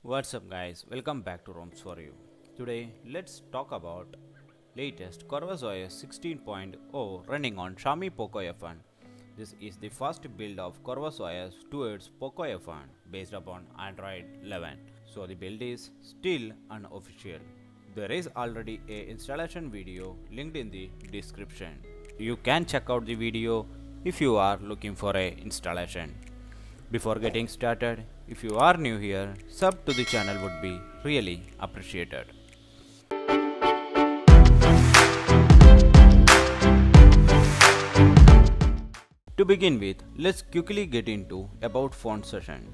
What's up guys, welcome back to ROMs for you. Today let's talk about latest CorvusOS 16.0 running on Xiaomi Poco F1. This is the first build of CorvusOS towards Poco F1 based upon Android 11. So the build is still unofficial. There is already a installation video linked in the description. You can check out the video if you are looking for a installation. Before getting started, if you are new here, sub to the channel would be really appreciated. To begin with, let's quickly get into about font session.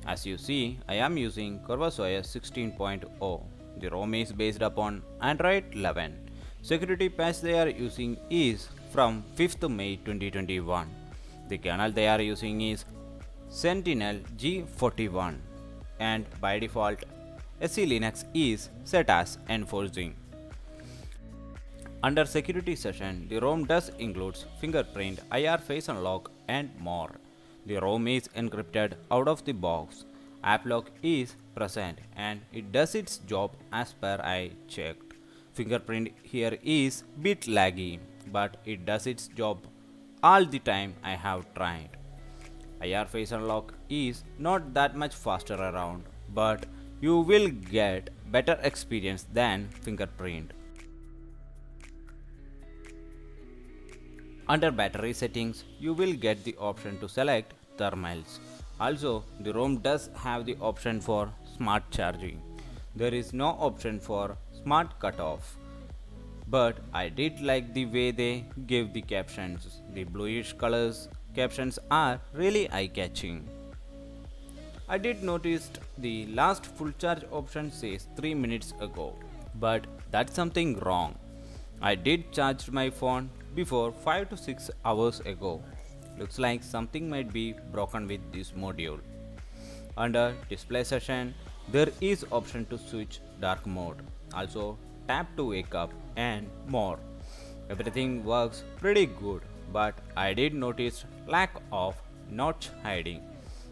As you see, I am using CorvusOS 16.0. The ROM is based upon Android 11. Security patch they are using is from 5th May 2021. The kernel they are using is Sentinel G41 and by default SE Linux is set as enforcing. Under security session, the ROM does includes fingerprint, IR face unlock and more. The ROM is encrypted out of the box. App lock is present and it does its job as per I checked. Fingerprint here is bit laggy, but it does its job all the time I have tried. IR face unlock is not that much faster around, but you will get better experience than fingerprint. Under battery settings, you will get the option to select thermals. Also, the ROM does have the option for smart charging. There is no option for smart cutoff. But I did like the way they gave the captions. The bluish colors captions are really eye-catching. I did notice the last full charge option says 3 minutes ago, but that's something wrong. I did charge my phone before 5 to 6 hours ago. Looks like something might be broken with this module. Under display session, there is option to switch dark mode. Also tap to wake up and more. Everything works pretty good, but I did notice lack of notch hiding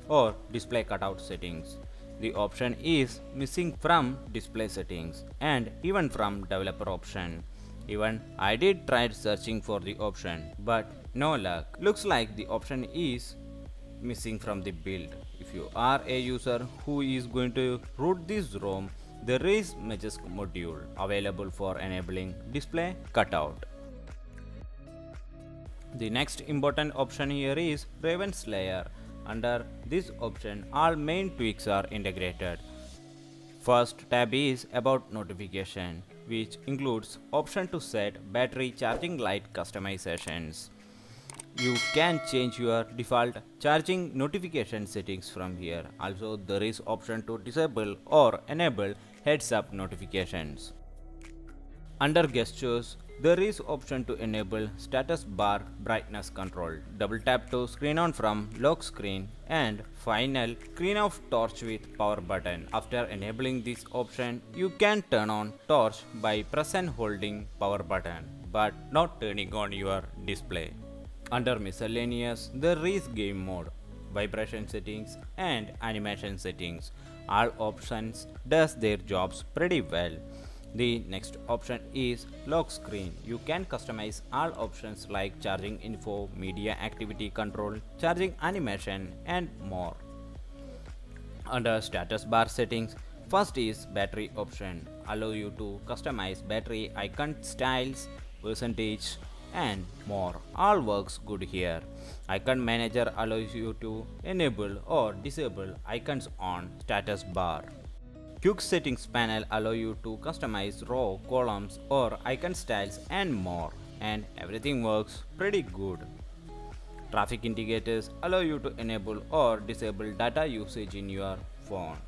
or display cutout settings. The option is missing from display settings and even from developer option. Even I did try searching for the option, but no luck. Looks like the option is missing from the build. If you are a user who is going to root this ROM, there is Magisk module available for enabling display cutout. The next important option here is Raven's Layer. Under this option, all main tweaks are integrated. First tab is about notification, which includes option to set battery charging light customizations. You can change your default charging notification settings from here. Also, there is option to disable or enable heads up notifications. Under gestures, there is option to enable status bar brightness control. Double tap to screen on from lock screen and final screen off torch with power button. After enabling this option, you can turn on torch by press and holding power button, but not turning on your display. Under miscellaneous, there is game mode, vibration settings and animation settings. All options does their jobs pretty well. The next option is lock screen. You can customize all options like charging info, media activity control, charging animation and more. Under status bar settings, first is battery option. Allow you to customize battery icon styles, percentage and more. All works good here. Icon manager allows you to enable or disable icons on status bar. Quick settings panel allow you to customize row, columns or icon styles and more, and everything works pretty good. Traffic indicators allow you to enable or disable data usage in your phone.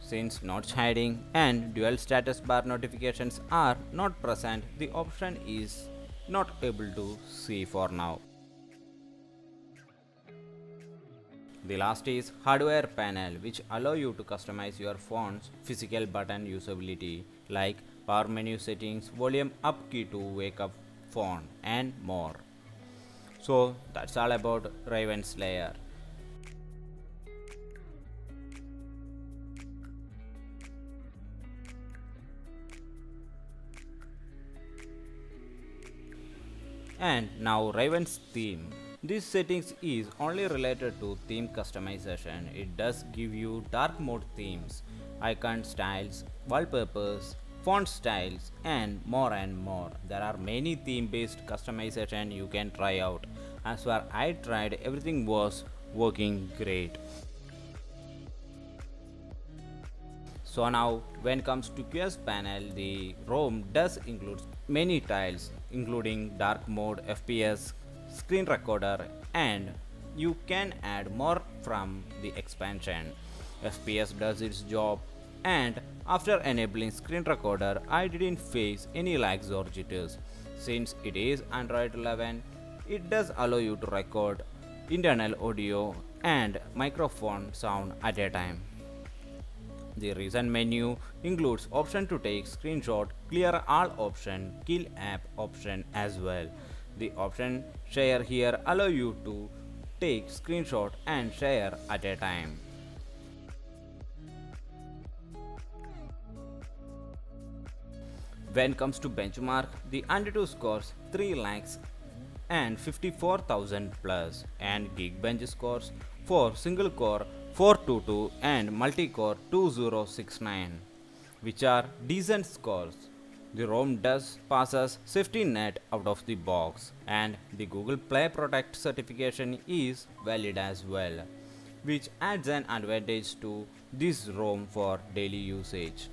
Since notch hiding and dual status bar notifications are not present, the option is not able to see for now. The last is hardware panel, which allow you to customize your phone's physical button usability like power menu settings, volume up key to wake up phone and more. So that's all about Raven's Layer. And now Raven's theme. This settings is only related to theme customization. It does give you dark mode themes, icon styles, wallpapers, font styles, and more and more. There are many theme based customization you can try out. As far I tried, everything was working great. So now when comes to QS panel, the ROM does include many tiles including dark mode, FPS, screen recorder, and you can add more from the expansion. FPS does its job, and after enabling screen recorder I didn't face any lags or jitters. Since it is Android 11, it does allow you to record internal audio and microphone sound at a time. The recent menu includes option to take screenshot, clear all option, kill app option as well. The option share here allow you to take screenshot and share at a time. When comes to benchmark, the Antutu scores 3 lakhs and 54,000 plus, and Geekbench scores for single core 422 and multi-core 2069, which are decent scores. The ROM does passes safety net out of the box, and the Google Play Protect certification is valid as well, which adds an advantage to this ROM for daily usage.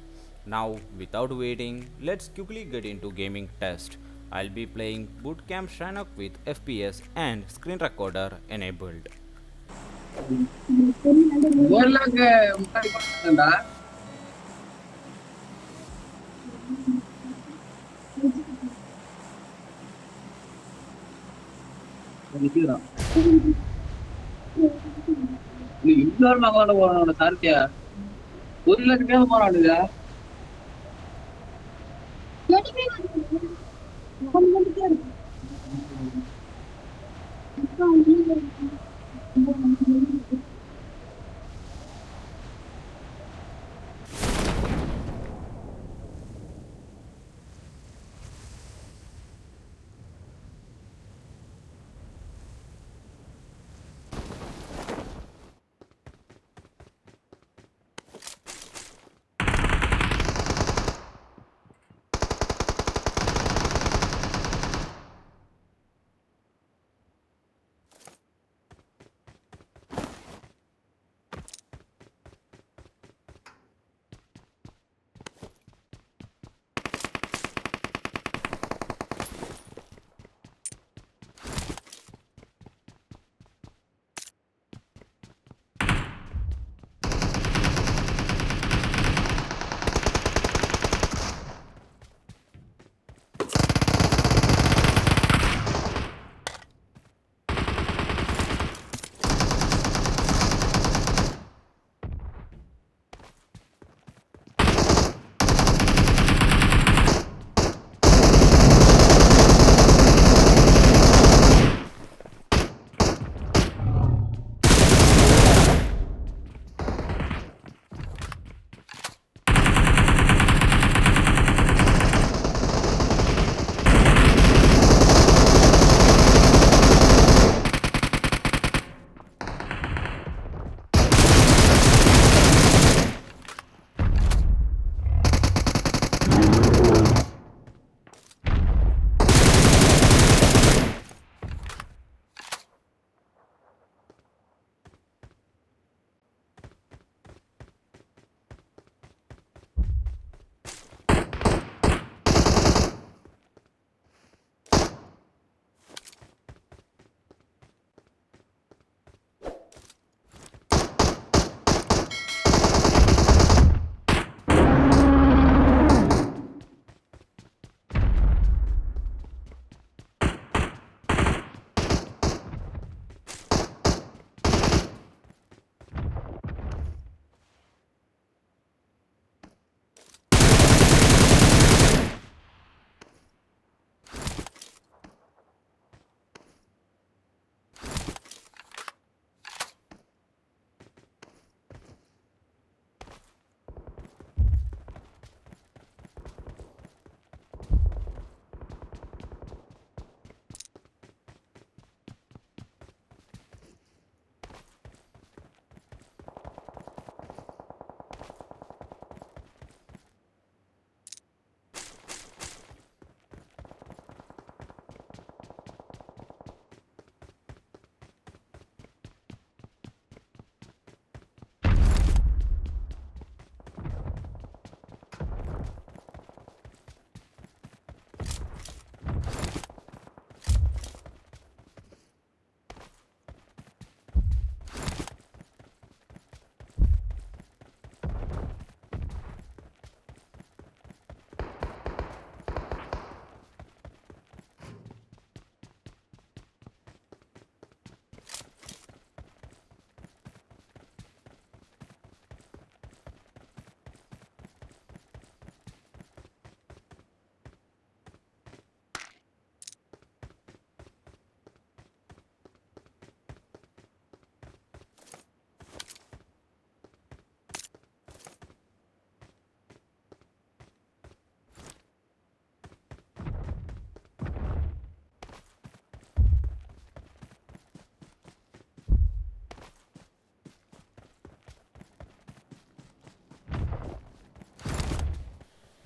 Now, without waiting, let's quickly get into gaming test. I'll be playing Bootcamp Shannock with FPS and screen recorder enabled. ஊர்லங்க முன்னாடி போட்டுருந்தா நிக்கிறான் நீ இன்னொரு மகனோட போனோட சார்த்தியா ஊர்ல கிட்டே போறானுங்க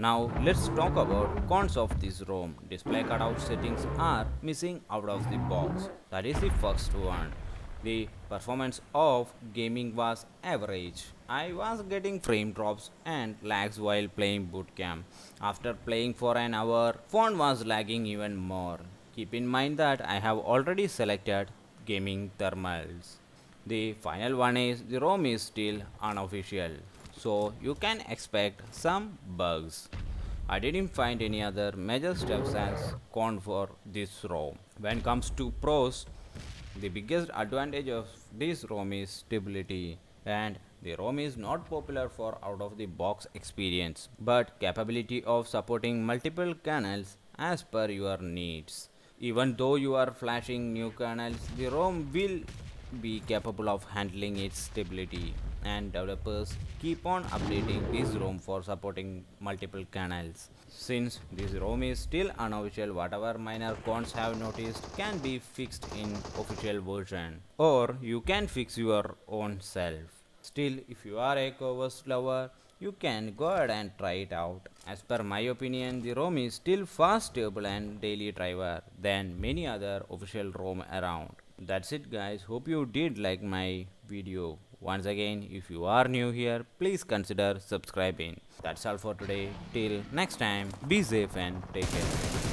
Now let's talk about cons of this ROM. Display cutout settings are missing out of the box. That is the first one. The performance of gaming was average. I was getting frame drops and lags while playing bootcamp. After playing for an hour, phone was lagging even more. Keep in mind that I have already selected gaming thermals. The final one is the ROM is still unofficial, so you can expect some bugs. I didn't find any other major steps as con for this ROM. When it comes to pros, the biggest advantage of this ROM is stability, and the ROM is not popular for out of the box experience, but capability of supporting multiple kernels as per your needs. Even though you are flashing new kernels, the ROM will be capable of handling its stability, and developers keep on updating this ROM for supporting multiple kernels. Since this ROM is still unofficial, whatever minor cons have noticed can be fixed in official version, or you can fix your own self. Still, if you are a Covers lover, you can go ahead and try it out. As per my opinion, the ROM is still far stable and daily driver than many other official ROM around. That's it guys, hope you did like my video. Once again, if you are new here, please consider subscribing. That's all for today. Till next time, be safe and take care.